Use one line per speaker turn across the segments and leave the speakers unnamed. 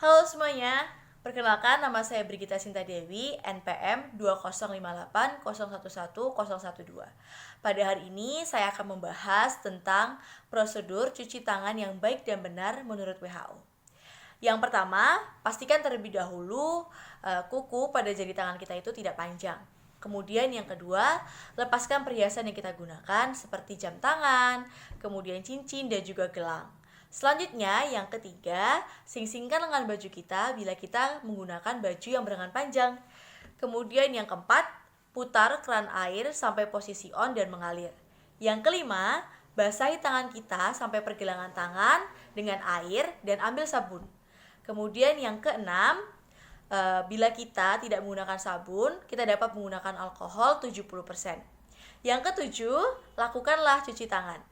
Halo semuanya, perkenalkan nama saya Brigita Sinta Dewi, NPM 20580111012. Pada hari ini saya akan membahas tentang prosedur cuci tangan yang baik dan benar menurut WHO. Yang pertama, pastikan terlebih dahulu kuku pada jari tangan kita itu tidak panjang. Kemudian yang kedua, lepaskan perhiasan yang kita gunakan seperti jam tangan, kemudian cincin dan juga gelang. Selanjutnya, yang ketiga, sing-singkan lengan baju kita bila kita menggunakan baju yang berlengan panjang. Kemudian yang keempat, putar keran air sampai posisi on dan mengalir. Yang kelima, basahi tangan kita sampai pergelangan tangan dengan air dan ambil sabun. Kemudian yang keenam, bila kita tidak menggunakan sabun, kita dapat menggunakan alkohol 70%. Yang ketujuh, lakukanlah cuci tangan.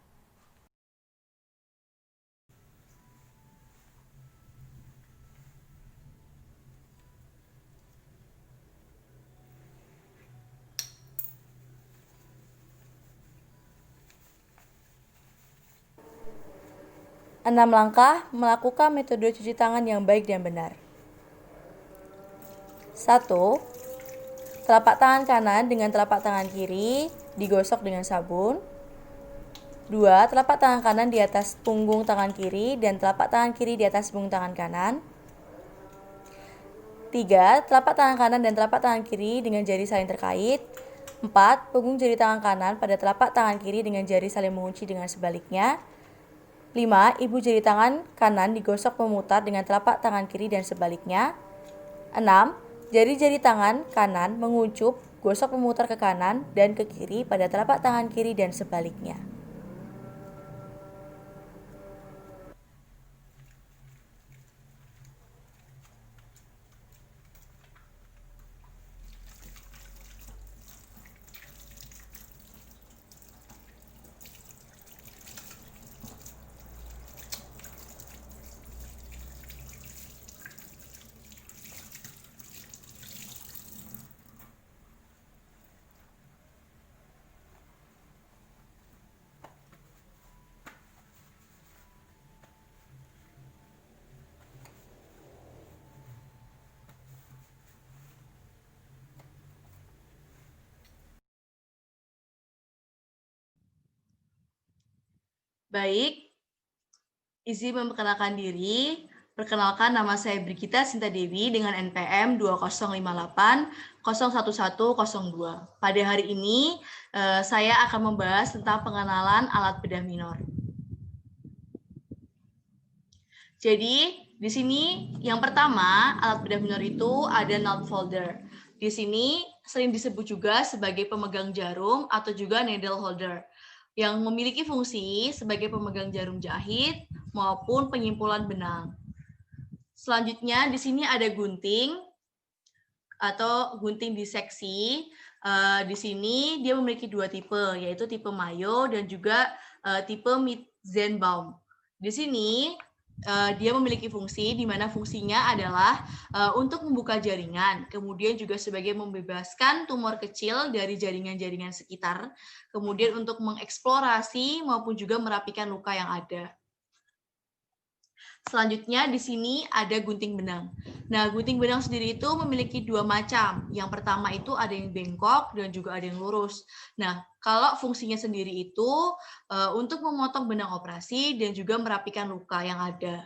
Enam langkah melakukan metode cuci tangan yang baik dan benar. 1. Telapak tangan kanan dengan telapak tangan kiri digosok dengan sabun. 2. Telapak tangan kanan di atas punggung tangan kiri dan telapak tangan kiri di atas punggung tangan kanan. 3. Telapak tangan kanan dan telapak tangan kiri dengan jari saling terkait. 4. Punggung jari tangan kanan pada telapak tangan kiri dengan jari saling mengunci dengan sebaliknya. 5. Ibu jari tangan kanan digosok memutar dengan telapak tangan kiri dan sebaliknya. 6. Jari-jari tangan kanan menguncup, gosok memutar ke kanan dan ke kiri pada telapak tangan kiri dan sebaliknya. Baik, izin memperkenalkan diri. Perkenalkan, nama saya Brigita Sinta Dewi dengan NPM 205801102. Pada hari ini, saya akan membahas tentang pengenalan alat bedah minor. Jadi, di sini yang pertama, alat bedah minor itu ada nut folder. Di sini sering disebut juga sebagai pemegang jarum atau juga needle holder, yang memiliki fungsi sebagai pemegang jarum jahit maupun penyimpulan benang. Selanjutnya di sini ada gunting atau gunting diseksi. Di sini dia memiliki dua tipe, yaitu tipe Mayo dan juga tipe Mitzenbaum. Di sini dia memiliki fungsi di mana fungsinya adalah untuk membuka jaringan, kemudian juga sebagai membebaskan tumor kecil dari jaringan-jaringan sekitar, kemudian untuk mengeksplorasi maupun juga merapikan luka yang ada. Selanjutnya di sini ada gunting benang. Nah, gunting benang sendiri itu memiliki dua macam. Yang pertama itu ada yang bengkok dan juga ada yang lurus. Nah, kalau fungsinya sendiri itu untuk memotong benang operasi dan juga merapikan luka yang ada.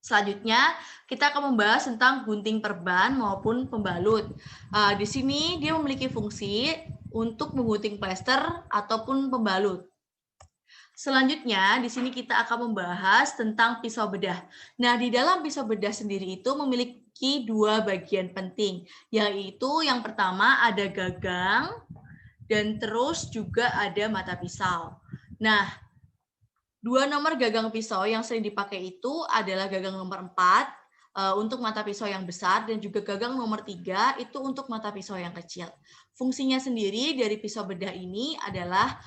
Selanjutnya, kita akan membahas tentang gunting perban maupun pembalut. Di sini dia memiliki fungsi untuk menggunting plester ataupun pembalut. Selanjutnya, di sini kita akan membahas tentang pisau bedah. Nah, di dalam pisau bedah sendiri itu memiliki dua bagian penting, yaitu yang pertama ada gagang dan terus juga ada mata pisau. Nah, dua nomor gagang pisau yang sering dipakai itu adalah gagang nomor 4 untuk mata pisau yang besar dan juga gagang nomor 3 itu untuk mata pisau yang kecil. Fungsinya sendiri dari pisau bedah ini adalah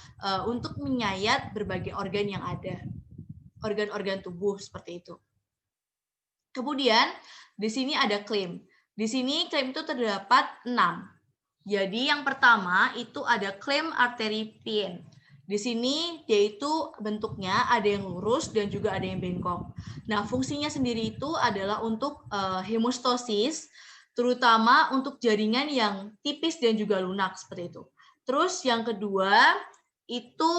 untuk menyayat berbagai organ yang ada, organ-organ tubuh seperti itu. Kemudian di sini ada klem. Di sini klem itu terdapat 6. Jadi yang pertama itu ada klem arteri pin. Di sini dia itu bentuknya ada yang lurus dan juga ada yang bengkok. Nah, fungsinya sendiri itu adalah untuk hemostasis, terutama untuk jaringan yang tipis dan juga lunak seperti itu. Terus yang kedua itu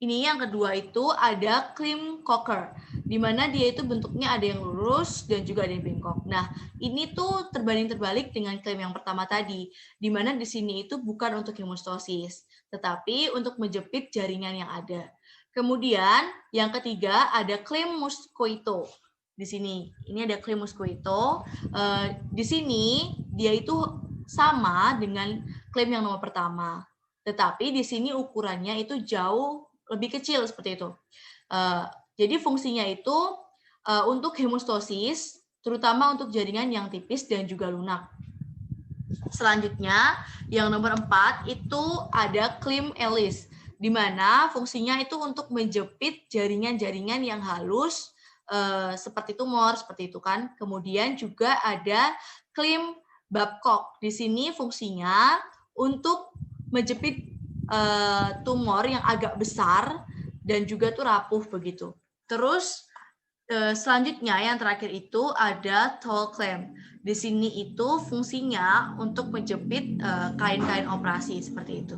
yang kedua itu ada clean cocker, di mana dia itu bentuknya ada yang lurus dan juga ada yang bengkok. Nah, ini tuh terbanding terbalik dengan klaim yang pertama tadi, di mana di sini itu bukan untuk hemostasis, tetapi untuk menjepit jaringan yang ada. Kemudian yang ketiga ada klaim muscoito. Di sini, ini ada klaim muscoito. Di sini dia itu sama dengan klaim yang nomor pertama, tetapi di sini ukurannya itu jauh lebih kecil seperti itu. Jadi fungsinya itu untuk hemostasis, terutama untuk jaringan yang tipis dan juga lunak. Selanjutnya, yang nomor 4 itu ada Klim Ellis, di mana fungsinya itu untuk menjepit jaringan-jaringan yang halus seperti tumor, seperti itu kan. Kemudian juga ada Klim Babcock. Di sini fungsinya untuk menjepit tumor yang agak besar dan juga tuh rapuh begitu. Terus selanjutnya yang terakhir itu ada tall clamp. Di sini itu fungsinya untuk menjepit kain-kain operasi seperti itu.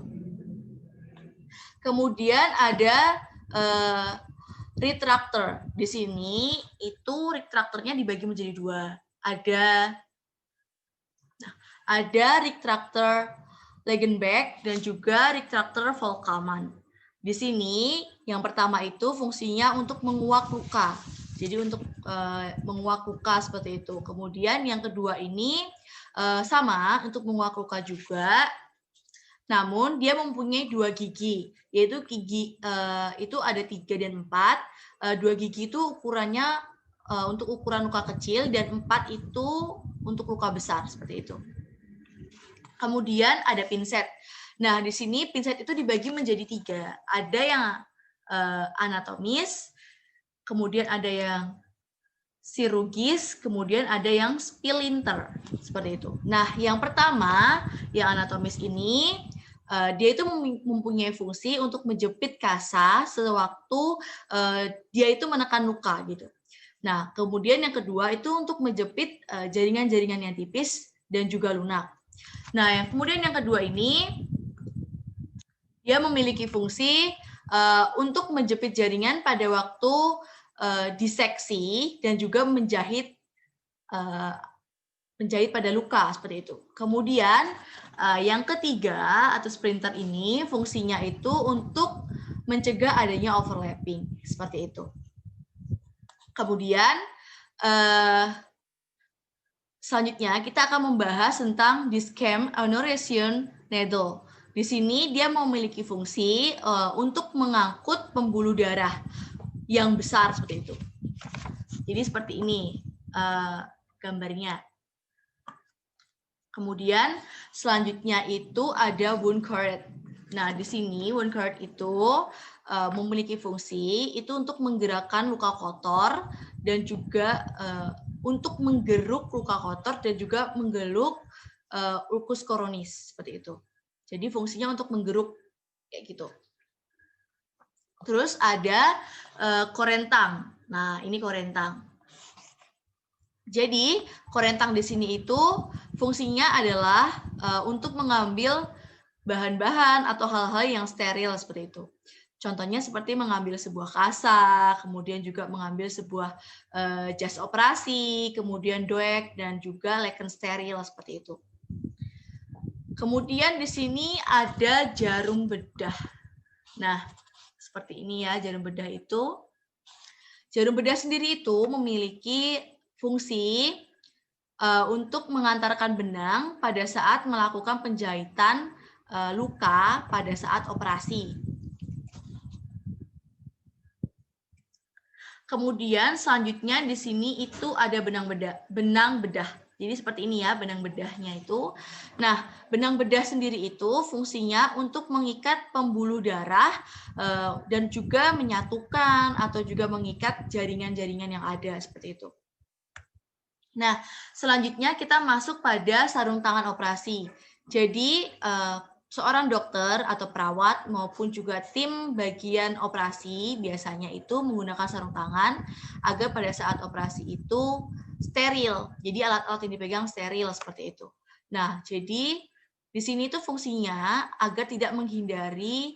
Kemudian ada retractor. Di sini itu retractornya dibagi menjadi dua. Ada retractor Legenbeck dan juga retractor Volkaman. Di sini yang pertama itu fungsinya untuk menguak luka. Jadi untuk menguak luka seperti itu. Kemudian yang kedua ini sama untuk menguak luka juga. Namun dia mempunyai 2 gigi, yaitu gigi itu ada 3 dan 4. 2 gigi itu ukurannya untuk ukuran luka kecil dan 4 itu untuk luka besar seperti itu. Kemudian ada pinset. Nah, di sini pinset itu dibagi menjadi 3. Ada yang anatomis, kemudian ada yang chirurgis, kemudian ada yang splinter, seperti itu. Nah, yang pertama, yang anatomis ini, dia itu mempunyai fungsi untuk menjepit kasa sewaktu dia itu menekan luka, gitu. Nah, kemudian yang kedua itu untuk menjepit jaringan-jaringan yang tipis dan juga lunak. Nah, yang kemudian yang kedua ini, dia memiliki fungsi untuk menjepit jaringan pada waktu diseksi dan juga menjahit pada luka seperti itu. Kemudian yang ketiga atau splinter ini fungsinya itu untuk mencegah adanya overlapping seperti itu. Kemudian selanjutnya kita akan membahas tentang Discam aneurysm needle. Di sini dia memiliki fungsi untuk mengangkut pembuluh darah yang besar seperti itu. Jadi seperti ini gambarnya. Kemudian selanjutnya itu ada wound current. Nah, di sini wound current itu memiliki fungsi itu untuk menggerakkan luka kotor dan juga untuk menggeruk luka kotor dan juga menggeluk ulkus koronis seperti itu. Jadi fungsinya untuk menggeruk kayak gitu. Terus ada korentang. Nah, ini korentang. Jadi korentang di sini itu fungsinya adalah untuk mengambil bahan-bahan atau hal-hal yang steril seperti itu. Contohnya seperti mengambil sebuah kasa, kemudian juga mengambil sebuah jas operasi, kemudian doek, dan juga leken steril seperti itu. Kemudian di sini ada jarum bedah. Nah, seperti ini ya jarum bedah itu. Jarum bedah sendiri itu memiliki fungsi untuk mengantarkan benang pada saat melakukan penjahitan luka pada saat operasi. Kemudian selanjutnya di sini itu ada benang bedah. Jadi seperti ini ya benang bedahnya itu. Nah, benang bedah sendiri itu fungsinya untuk mengikat pembuluh darah dan juga menyatukan atau juga mengikat jaringan-jaringan yang ada seperti itu. Nah, selanjutnya kita masuk pada sarung tangan operasi. Jadi Seorang dokter atau perawat maupun juga tim bagian operasi biasanya itu menggunakan sarung tangan agar pada saat operasi itu steril. Jadi alat-alat yang dipegang steril seperti itu. Nah, jadi di sini tuh fungsinya agar tidak menghindari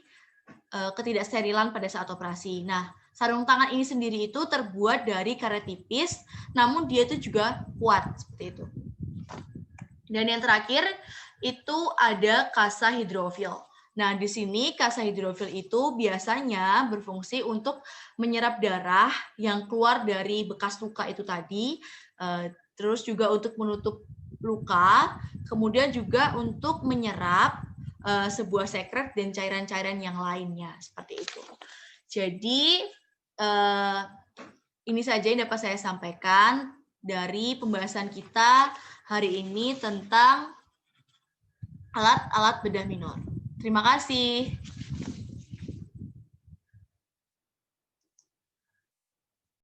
ketidaksterilan pada saat operasi. Nah, sarung tangan ini sendiri itu terbuat dari karet tipis, namun dia itu juga kuat seperti itu. Dan yang terakhir itu ada kasa hidrofil. Nah, di sini kasa hidrofil itu biasanya berfungsi untuk menyerap darah yang keluar dari bekas luka itu tadi, terus juga untuk menutup luka, kemudian juga untuk menyerap sebuah sekret dan cairan-cairan yang lainnya, seperti itu. Jadi, ini saja yang dapat saya sampaikan dari pembahasan kita hari ini tentang alat-alat bedah minor. Terima kasih.